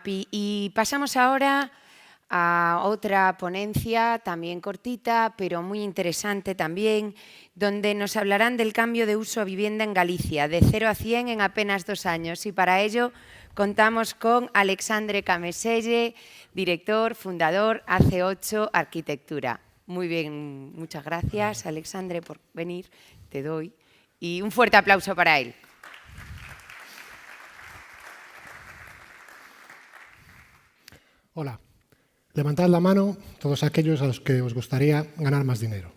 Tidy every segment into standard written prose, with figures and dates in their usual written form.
Y pasamos ahora a otra ponencia, también cortita, pero muy interesante también, donde nos hablarán del cambio de uso a vivienda en Galicia, de 0 a 100 en apenas 2 años. Y para ello contamos con Alexandre Cameselle, director, fundador, AC8 Arquitectura. Muy bien, muchas gracias, Alexandre, por venir, te doy. Y un fuerte aplauso para él. Hola, levantad la mano todos aquellos a los que os gustaría ganar más dinero.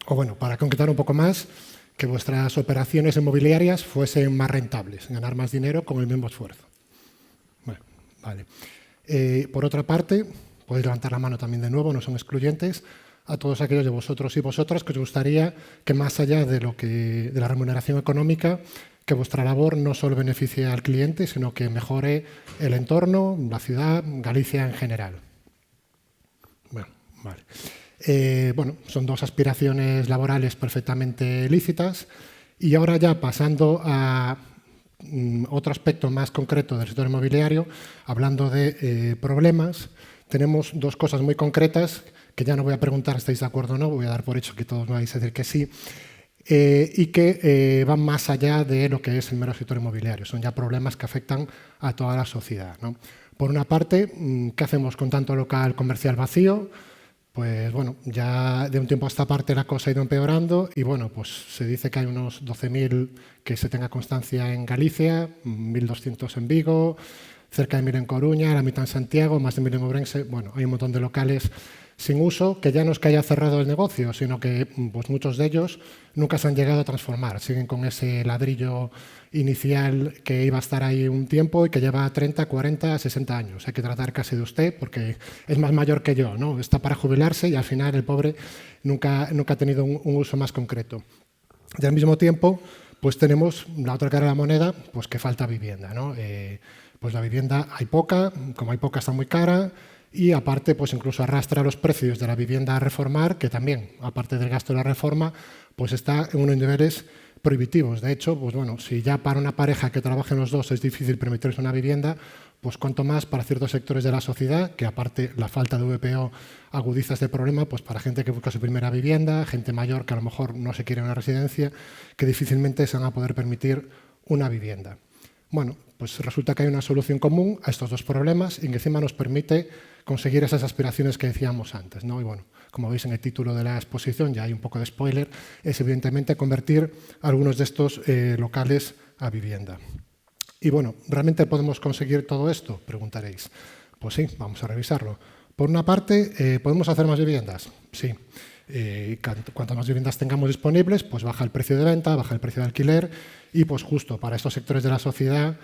O bueno, para concretar un poco más, que vuestras operaciones inmobiliarias fuesen más rentables, ganar más dinero con el mismo esfuerzo. Bueno, vale. Por otra parte, podéis levantar la mano también de nuevo, no son excluyentes, a todos aquellos de vosotros y vosotras que os gustaría que más allá de la remuneración económica, que vuestra labor no solo beneficie al cliente, sino que mejore el entorno, la ciudad, Galicia en general. Bueno, vale. Bueno, son dos aspiraciones laborales perfectamente lícitas. Y ahora ya pasando a otro aspecto más concreto del sector inmobiliario, hablando de problemas, tenemos dos cosas muy concretas que ya no voy a preguntar si estáis de acuerdo o no, voy a dar por hecho que todos me vais a decir que sí. Y que van más allá de lo que es el mero sector inmobiliario. Son ya problemas que afectan a toda la sociedad, ¿no? Por una parte, ¿qué hacemos con tanto local comercial vacío? Pues bueno, ya de un tiempo a esta parte la cosa ha ido empeorando y bueno, pues se dice que hay unos 12.000 que se tenga constancia en Galicia, 1.200 en Vigo, cerca de 1.000 en Coruña, la mitad en Santiago, más de 1.000 en Ourense. Bueno, hay un montón de locales sin uso, que ya no es que haya cerrado el negocio, sino que pues, muchos de ellos nunca se han llegado a transformar. Siguen con ese ladrillo inicial que iba a estar ahí un tiempo y que lleva 30, 40, 60 años. Hay que tratar casi de usted porque es más mayor que yo, ¿no? Está para jubilarse y al final el pobre nunca ha tenido un uso más concreto. Y al mismo tiempo, pues tenemos la otra cara de la moneda, pues que falta vivienda, ¿no? Pues la vivienda hay poca, como hay poca está muy cara. Y aparte, pues incluso arrastra los precios de la vivienda a reformar, que también, aparte del gasto de la reforma, pues está en unos niveles prohibitivos. De hecho, pues bueno, si ya para una pareja que trabajen los dos es difícil permitirse una vivienda, pues cuanto más para ciertos sectores de la sociedad, que aparte la falta de VPO agudiza este problema, pues para gente que busca su primera vivienda, gente mayor que a lo mejor no se quiere una residencia, que difícilmente se van a poder permitir una vivienda. Bueno, pues resulta que hay una solución común a estos dos problemas y que encima nos permite conseguir esas aspiraciones que decíamos antes, ¿no? Y bueno, como veis en el título de la exposición, ya hay un poco de spoiler, es evidentemente convertir algunos de estos locales a vivienda. Y bueno, ¿realmente podemos conseguir todo esto? Preguntaréis. Pues sí, vamos a revisarlo. Por una parte, ¿podemos hacer más viviendas? Sí. Cuantas más viviendas tengamos disponibles, pues baja el precio de venta, baja el precio de alquiler y pues justo para estos sectores de la sociedad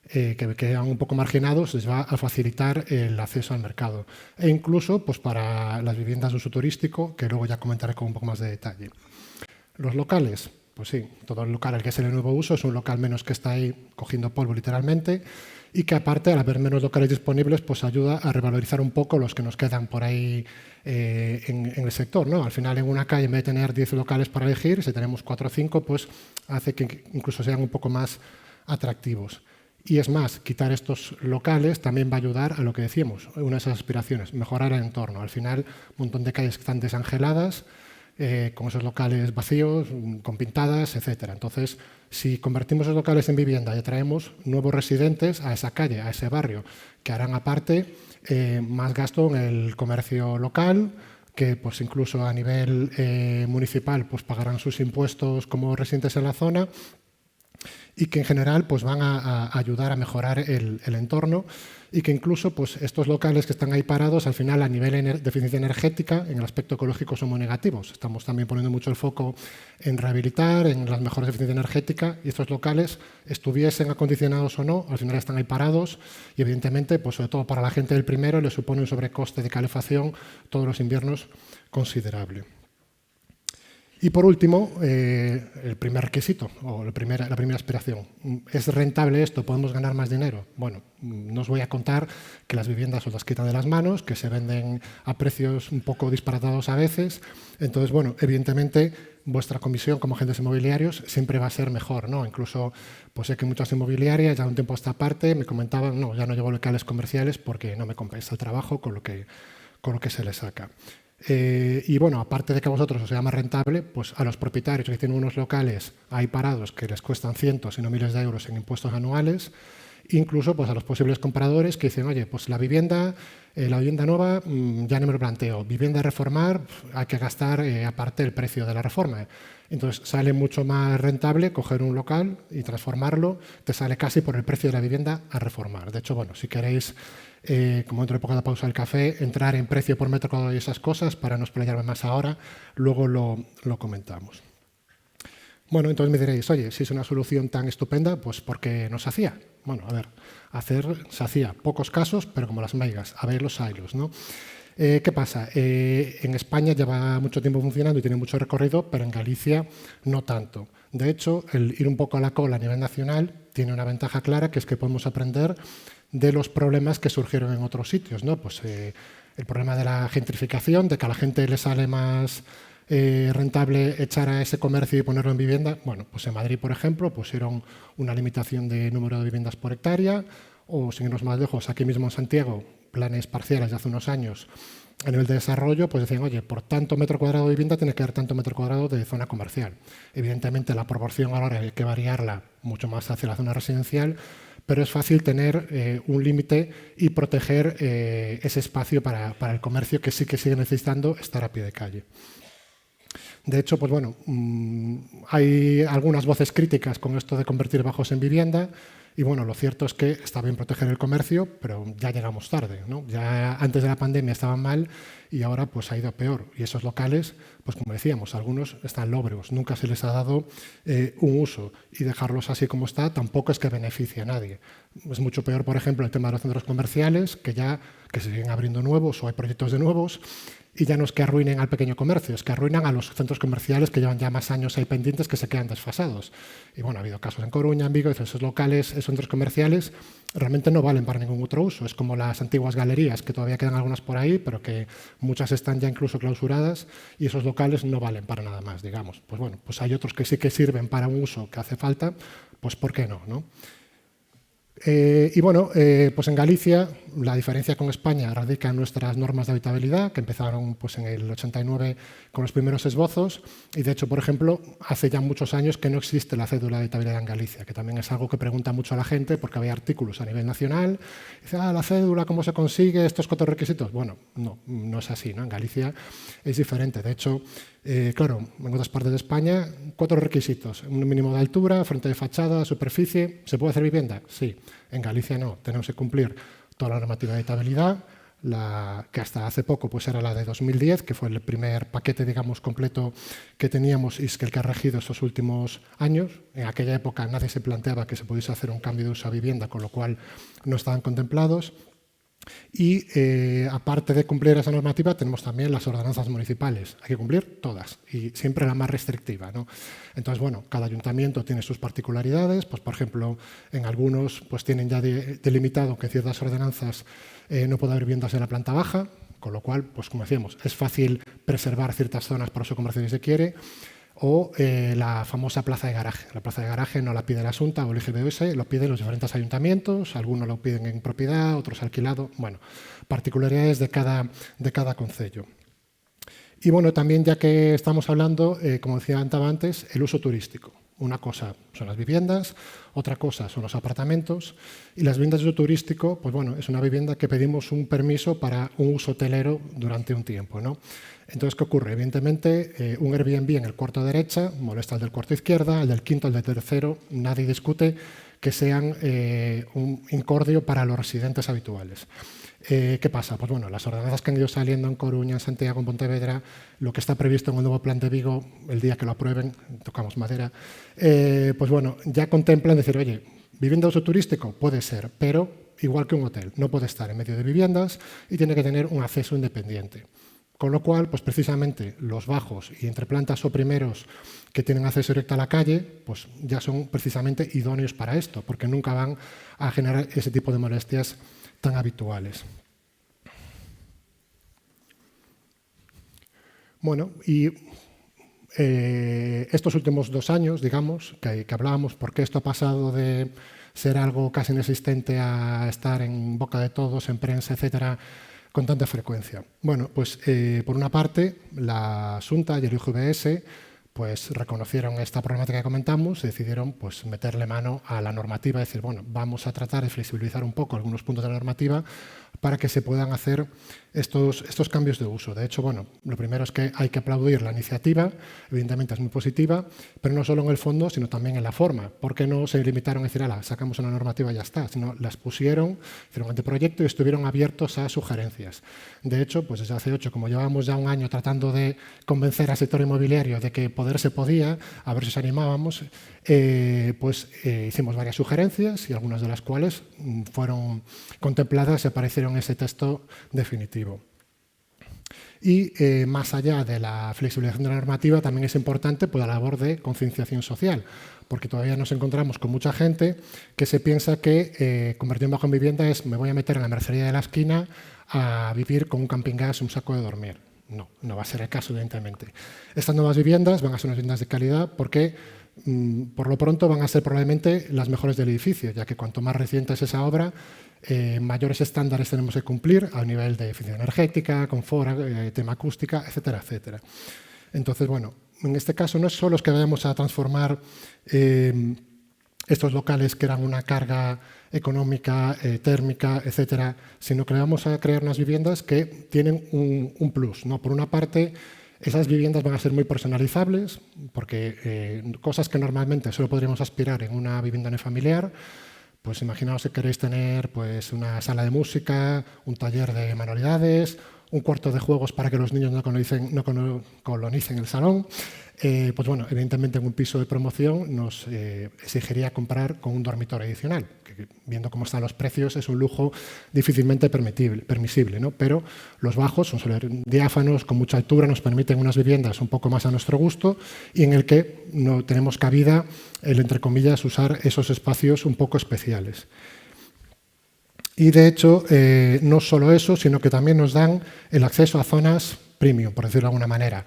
que quedan un poco marginados, les va a facilitar el acceso al mercado. E incluso pues, para las viviendas de uso turístico, que luego ya comentaré con un poco más de detalle. Los locales, pues sí, todo el local al que es el nuevo uso es un local menos que está ahí cogiendo polvo literalmente y que aparte, al haber menos locales disponibles, pues ayuda a revalorizar un poco los que nos quedan por ahí en el sector, ¿no? Al final, en una calle, en vez de tener 10 locales para elegir, si tenemos 4 o 5, pues hace que incluso sean un poco más atractivos. Y es más, quitar estos locales también va a ayudar a lo que decíamos, una de esas aspiraciones, mejorar el entorno. Al final, un montón de calles que están desangeladas, con esos locales vacíos, con pintadas, etc. Entonces, si convertimos esos locales en vivienda y atraemos nuevos residentes a esa calle, a ese barrio, que harán aparte más gasto en el comercio local, que pues incluso a nivel municipal pues pagarán sus impuestos como residentes en la zona, y que en general pues, van a ayudar a mejorar el entorno y que incluso pues, estos locales que están ahí parados, al final a nivel de eficiencia energética, en el aspecto ecológico son muy negativos. Estamos también poniendo mucho el foco en rehabilitar, en las mejoras de eficiencia energética y estos locales, estuviesen acondicionados o no, al final están ahí parados y evidentemente, pues, sobre todo para la gente del primero, les supone un sobrecoste de calefacción todos los inviernos considerable. Y por último, el primer requisito, o la primera aspiración. ¿Es rentable esto? ¿Podemos ganar más dinero? Bueno, no os voy a contar que las viviendas os las quitan de las manos, que se venden a precios un poco disparatados a veces. Entonces, bueno, evidentemente vuestra comisión como agentes inmobiliarios siempre va a ser mejor, ¿no? Incluso pues sé que muchas inmobiliarias ya de un tiempo a esta parte me comentaban, no, ya no llevo locales comerciales porque no me compensa el trabajo con lo que se les saca. Y bueno, aparte de que a vosotros os sea más rentable, pues a los propietarios que tienen unos locales ahí parados que les cuestan cientos y no miles de euros en impuestos anuales, incluso pues a los posibles compradores que dicen, oye, pues la vivienda nueva ya no me lo planteo, vivienda a reformar hay que gastar aparte el precio de la reforma. Entonces sale mucho más rentable coger un local y transformarlo, te sale casi por el precio de la vivienda a reformar. De hecho, bueno, si queréis, como dentro de poco de pausa del café, entrar en precio por metro cuadrado y esas cosas, para no explayarme más ahora, luego lo comentamos. Bueno, entonces me diréis, oye, si es una solución tan estupenda, pues ¿por qué no se hacía? Bueno, a ver, se hacía pocos casos, pero como las meigas, a ver los silos, ¿no? ¿Qué pasa? En España lleva mucho tiempo funcionando y tiene mucho recorrido, pero en Galicia no tanto. De hecho, el ir un poco a la cola a nivel nacional tiene una ventaja clara, que es que podemos aprender de los problemas que surgieron en otros sitios, ¿no? Pues el problema de la gentrificación, de que a la gente le sale más rentable echar a ese comercio y ponerlo en vivienda. Bueno, pues en Madrid, por ejemplo, pusieron una limitación de número de viviendas por hectárea, o sin irnos más lejos, aquí mismo en Santiago, planes parciales de hace unos años, a nivel de desarrollo, pues decían, oye, por tanto metro cuadrado de vivienda tiene que haber tanto metro cuadrado de zona comercial. Evidentemente la proporción ahora hay que variarla mucho más hacia la zona residencial, pero es fácil tener un límite y proteger ese espacio para el comercio que sí que sigue necesitando estar a pie de calle. De hecho, pues bueno, hay algunas voces críticas con esto de convertir bajos en vivienda y bueno, lo cierto es que está bien proteger el comercio, pero ya llegamos tarde, ¿no? Ya antes de la pandemia estaban mal y ahora pues ha ido peor. Y esos locales, pues como decíamos, algunos están lóbregos, nunca se les ha dado un uso y dejarlos así como está tampoco es que beneficie a nadie. Es mucho peor, por ejemplo, el tema de los centros comerciales, que se siguen abriendo nuevos o hay proyectos de nuevos. Y ya no es que arruinen al pequeño comercio, es que arruinan a los centros comerciales que llevan ya más años ahí pendientes que se quedan desfasados. Y bueno, ha habido casos en Coruña, en Vigo, esos locales, esos centros comerciales realmente no valen para ningún otro uso. Es como las antiguas galerías, que todavía quedan algunas por ahí, pero que muchas están ya incluso clausuradas y esos locales no valen para nada más, digamos. Pues bueno, pues hay otros que sí que sirven para un uso que hace falta, pues ¿por qué no? Y bueno, pues en Galicia la diferencia con España radica en nuestras normas de habitabilidad, que empezaron pues en el 89 con los primeros esbozos y de hecho, por ejemplo, hace ya muchos años que no existe la cédula de habitabilidad en Galicia, que también es algo que pregunta mucho a la gente porque había artículos a nivel nacional, dice, la cédula, ¿cómo se consigue? ¿Estos 4 requisitos? Bueno, no es así, ¿no? En Galicia es diferente, de hecho, claro, en otras partes de España, 4 requisitos, un mínimo de altura, frente de fachada, superficie, ¿se puede hacer vivienda? Sí. En Galicia no, tenemos que cumplir toda la normativa de habitabilidad, que hasta hace poco pues era la de 2010, que fue el primer paquete, digamos, completo que teníamos y es que el que ha regido estos últimos años. En aquella época nadie se planteaba que se pudiese hacer un cambio de uso a vivienda, con lo cual no estaban contemplados. Y aparte de cumplir esa normativa, tenemos también las ordenanzas municipales. Hay que cumplir todas y siempre la más restrictiva, ¿no? Entonces, bueno, cada ayuntamiento tiene sus particularidades. Pues, por ejemplo, en algunos pues, tienen ya delimitado que en ciertas ordenanzas no puede haber viviendas en la planta baja, con lo cual, pues como decíamos, es fácil preservar ciertas zonas para uso comercial si se quiere. O la famosa plaza de garaje. La plaza de garaje no la pide la Xunta o el IGBS, lo piden los diferentes ayuntamientos, algunos lo piden en propiedad, otros alquilado. Bueno, particularidades de cada concello. Y bueno, también ya que estamos hablando, como decía antes, el uso turístico. Una cosa son las viviendas, otra cosa son los apartamentos y las viviendas de uso turístico, pues bueno, es una vivienda que pedimos un permiso para un uso hotelero durante un tiempo, ¿no? Entonces, ¿qué ocurre? Evidentemente, un Airbnb en el cuarto derecha molesta al del cuarto izquierda, al del quinto, al del tercero, nadie discute que sean un incordio para los residentes habituales. ¿Qué pasa? Pues bueno, las ordenanzas que han ido saliendo en Coruña, en Santiago, en Pontevedra, lo que está previsto en el nuevo plan de Vigo, el día que lo aprueben, tocamos madera, pues bueno, ya contemplan decir, oye, vivienda de uso turístico puede ser, pero igual que un hotel, no puede estar en medio de viviendas y tiene que tener un acceso independiente. Con lo cual, pues precisamente los bajos y entre plantas o primeros que tienen acceso directo a la calle, pues ya son precisamente idóneos para esto, porque nunca van a generar ese tipo de molestias tan habituales. Bueno, y estos últimos 2 años, digamos, que hablábamos, porque esto ha pasado de ser algo casi inexistente a estar en boca de todos, en prensa, etcétera, con tanta frecuencia. Bueno, pues por una parte, la Xunta y el IGVS pues reconocieron esta problemática que comentamos y decidieron pues meterle mano a la normativa y decir, bueno, vamos a tratar de flexibilizar un poco algunos puntos de la normativa para que se puedan hacer estos cambios de uso. De hecho, bueno, lo primero es que hay que aplaudir la iniciativa, evidentemente es muy positiva, pero no solo en el fondo, sino también en la forma. ¿Por qué no se limitaron a decir, ala, sacamos una normativa y ya está? Sino las pusieron, hicieron un anteproyecto y estuvieron abiertos a sugerencias. De hecho, pues desde hace 8, como llevábamos ya un año tratando de convencer al sector inmobiliario de que poder se podía, a ver si os animábamos, hicimos varias sugerencias y algunas de las cuales fueron contempladas y aparecieron en ese texto definitivo. Y más allá de la flexibilización de la normativa, también es importante pues, la labor de concienciación social, porque todavía nos encontramos con mucha gente que se piensa que convertir un bajo en vivienda es me voy a meter en la mercería de la esquina a vivir con un camping gas y un saco de dormir. No, no va a ser el caso, evidentemente. Estas nuevas viviendas van a ser unas viviendas de calidad porque por lo pronto van a ser probablemente las mejores del edificio, ya que cuanto más reciente es esa obra, mayores estándares tenemos que cumplir a nivel de eficiencia energética, confort, tema acústica, etcétera, etcétera. Entonces, bueno, en este caso no es solo que vayamos a transformar estos locales que eran una carga económica, térmica, etcétera, sino que vamos a crear unas viviendas que tienen un plus, ¿no? Por una parte, esas viviendas van a ser muy personalizables, porque cosas que normalmente solo podríamos aspirar en una vivienda unifamiliar, pues imaginaos que queréis tener pues, una sala de música, un taller de manualidades, un cuarto de juegos para que los niños no colonicen el salón. Pues bueno, evidentemente en un piso de promoción nos exigiría comprar con un dormitorio adicional, que viendo cómo están los precios es un lujo difícilmente permisible, ¿no? Pero los bajos son diáfanos, con mucha altura, nos permiten unas viviendas un poco más a nuestro gusto y en el que no tenemos cabida, entre comillas, usar esos espacios un poco especiales. Y de hecho, no solo eso, sino que también nos dan el acceso a zonas premium, por decirlo de alguna manera.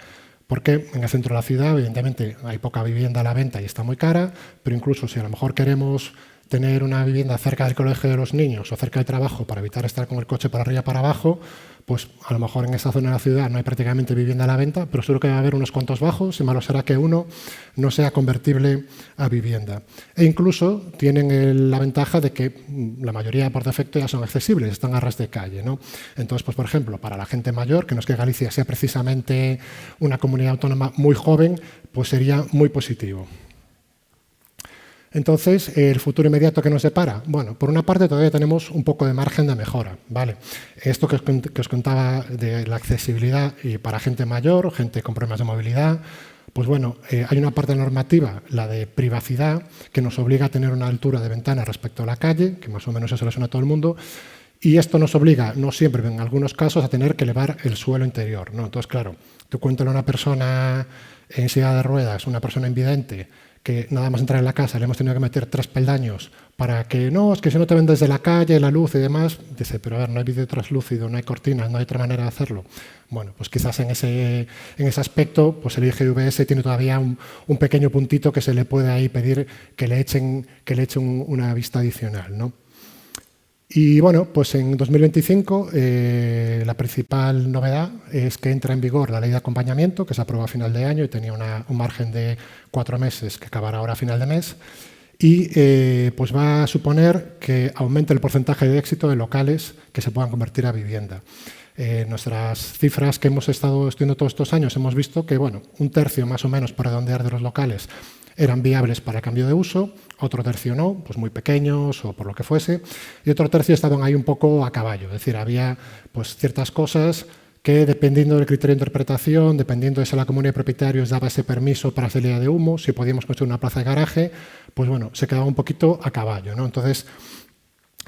Porque en el centro de la ciudad, evidentemente, hay poca vivienda a la venta y está muy cara, pero incluso si a lo mejor queremos tener una vivienda cerca del colegio de los niños o cerca del trabajo para evitar estar con el coche para arriba y para abajo, pues a lo mejor en esa zona de la ciudad no hay prácticamente vivienda a la venta, pero seguro que va a haber unos cuantos bajos y malo será que uno no sea convertible a vivienda. E incluso tienen la ventaja de que la mayoría por defecto ya son accesibles, están a ras de calle, ¿no? Entonces, pues por ejemplo, para la gente mayor, que no es que Galicia sea precisamente una comunidad autónoma muy joven, pues sería muy positivo. Entonces, ¿el futuro inmediato que nos depara? Bueno, por una parte todavía tenemos un poco de margen de mejora, ¿vale? Esto que os contaba de la accesibilidad y para gente mayor, gente con problemas de movilidad, pues bueno, hay una parte normativa, la de privacidad, que nos obliga a tener una altura de ventana respecto a la calle, que más o menos eso le suena a todo el mundo, y esto nos obliga, no siempre, en algunos casos, a tener que elevar el suelo interior, ¿no? Entonces, claro, tú cuéntale a una persona en silla de ruedas, una persona invidente, que nada más entrar en la casa le hemos tenido que meter 3 peldaños para que no, es que si no te ven desde la calle, la luz y demás, dice, pero a ver, no hay vídeo translúcido, no hay cortinas, no hay otra manera de hacerlo. Bueno, pues quizás en ese aspecto, pues el IGVS tiene todavía un pequeño puntito que se le puede ahí pedir que le echen una vista adicional, ¿no? Y bueno, pues en 2025 la principal novedad es que entra en vigor la ley de acompañamiento, que se aprobó a final de año y tenía un margen de 4 meses que acabará ahora a final de mes, y pues va a suponer que aumente el porcentaje de éxito de locales que se puedan convertir a vivienda. Nuestras cifras que hemos estado estudiando todos estos años hemos visto que, bueno, 1/3 más o menos, por redondear, de los locales eran viables para cambio de uso, otro tercio no, pues muy pequeños o por lo que fuese, y otro tercio estaban ahí un poco a caballo, es decir, había pues ciertas cosas que dependiendo del criterio de interpretación, dependiendo de si la comunidad de propietarios daba ese permiso para salida de humo, si podíamos construir una plaza de garaje, pues bueno, se quedaba un poquito a caballo, ¿no? Entonces,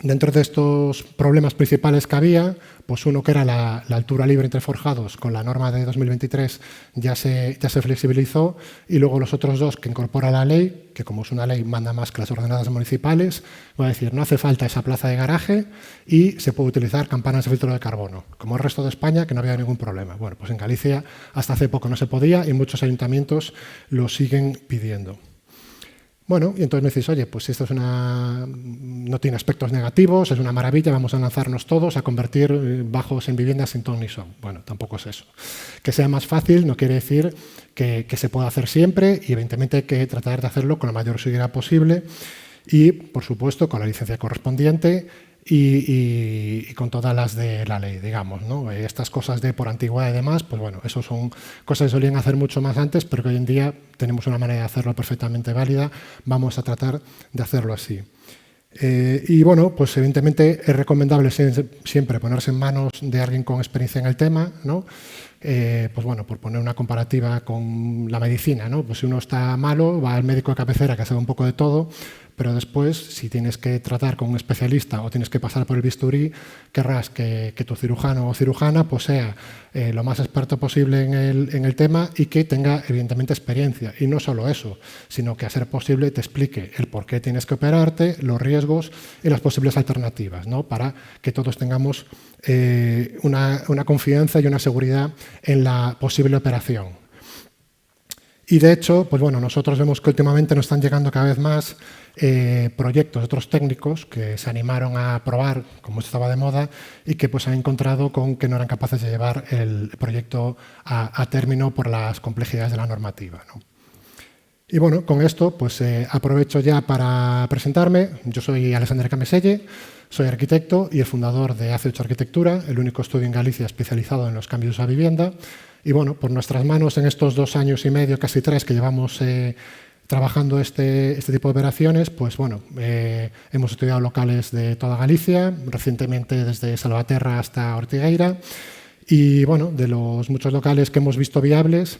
Dentro de estos problemas principales que había, pues uno que era la altura libre entre forjados, con la norma de 2023 ya se flexibilizó, y luego los otros dos que incorpora la ley, que como es una ley manda más que las ordenadas municipales, va a decir, no hace falta esa plaza de garaje y se puede utilizar campanas de filtro de carbono, como el resto de España, que no había ningún problema. Bueno, pues en Galicia hasta hace poco no se podía y muchos ayuntamientos lo siguen pidiendo. Bueno, y entonces me decís, oye, pues esto no tiene aspectos negativos, es una maravilla, vamos a lanzarnos todos a convertir bajos en viviendas sin ton ni son. Bueno, tampoco es eso. Que sea más fácil no quiere decir que se pueda hacer siempre, y evidentemente hay que tratar de hacerlo con la mayor seguridad posible y, por supuesto, con la licencia correspondiente y con todas las de la ley, digamos, ¿no? Estas cosas de por antigüedad y demás, pues bueno, eso son cosas que solían hacer mucho más antes, pero que hoy en día tenemos una manera de hacerlo perfectamente válida. Vamos a tratar de hacerlo así. Y bueno, pues evidentemente es recomendable siempre ponerse en manos de alguien con experiencia en el tema, ¿no? Pues bueno, por poner una comparativa con la medicina, ¿no? Pues si uno está malo, va al médico de cabecera que sabe un poco de todo, pero después, si tienes que tratar con un especialista o tienes que pasar por el bisturí, querrás que tu cirujano o cirujana pues sea lo más experto posible en el tema y que tenga, evidentemente, experiencia. Y no solo eso, sino que a ser posible te explique el por qué tienes que operarte, los riesgos y las posibles alternativas, ¿no? Para que todos tengamos una confianza y una seguridad en la posible operación. Y de hecho, pues bueno, nosotros vemos que últimamente nos están llegando cada vez más proyectos de otros técnicos que se animaron a probar, como esto estaba de moda, y que pues han encontrado con que no eran capaces de llevar el proyecto a término por las complejidades de la normativa, ¿no? Y bueno, con esto pues aprovecho ya para presentarme. Yo soy Alessandre Cameselle, soy arquitecto y el fundador de AC8 Arquitectura, el único estudio en Galicia especializado en los cambios a vivienda. Y bueno, por nuestras manos en estos 2 años y medio, casi 3, que llevamos trabajando este tipo de operaciones, pues bueno, hemos estudiado locales de toda Galicia, recientemente desde Salvaterra hasta Ortigueira, y bueno, de los muchos locales que hemos visto viables,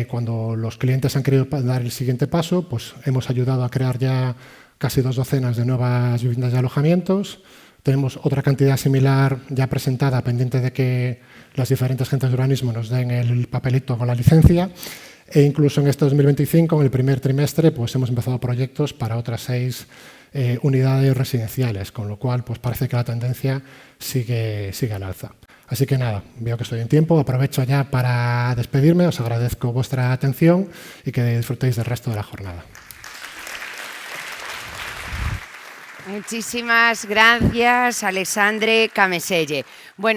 cuando los clientes han querido dar el siguiente paso, pues hemos ayudado a crear ya casi 2 docenas de nuevas viviendas y alojamientos. Tenemos otra cantidad similar ya presentada, pendiente de que las diferentes agentes de urbanismo nos den el papelito con la licencia. E incluso en este 2025, en el primer trimestre, pues hemos empezado proyectos para otras 6 unidades residenciales, con lo cual pues parece que la tendencia sigue al alza. Así que nada, veo que estoy en tiempo, aprovecho ya para despedirme, os agradezco vuestra atención y que disfrutéis del resto de la jornada. Muchísimas gracias, Alessandre Cameselle. Bueno,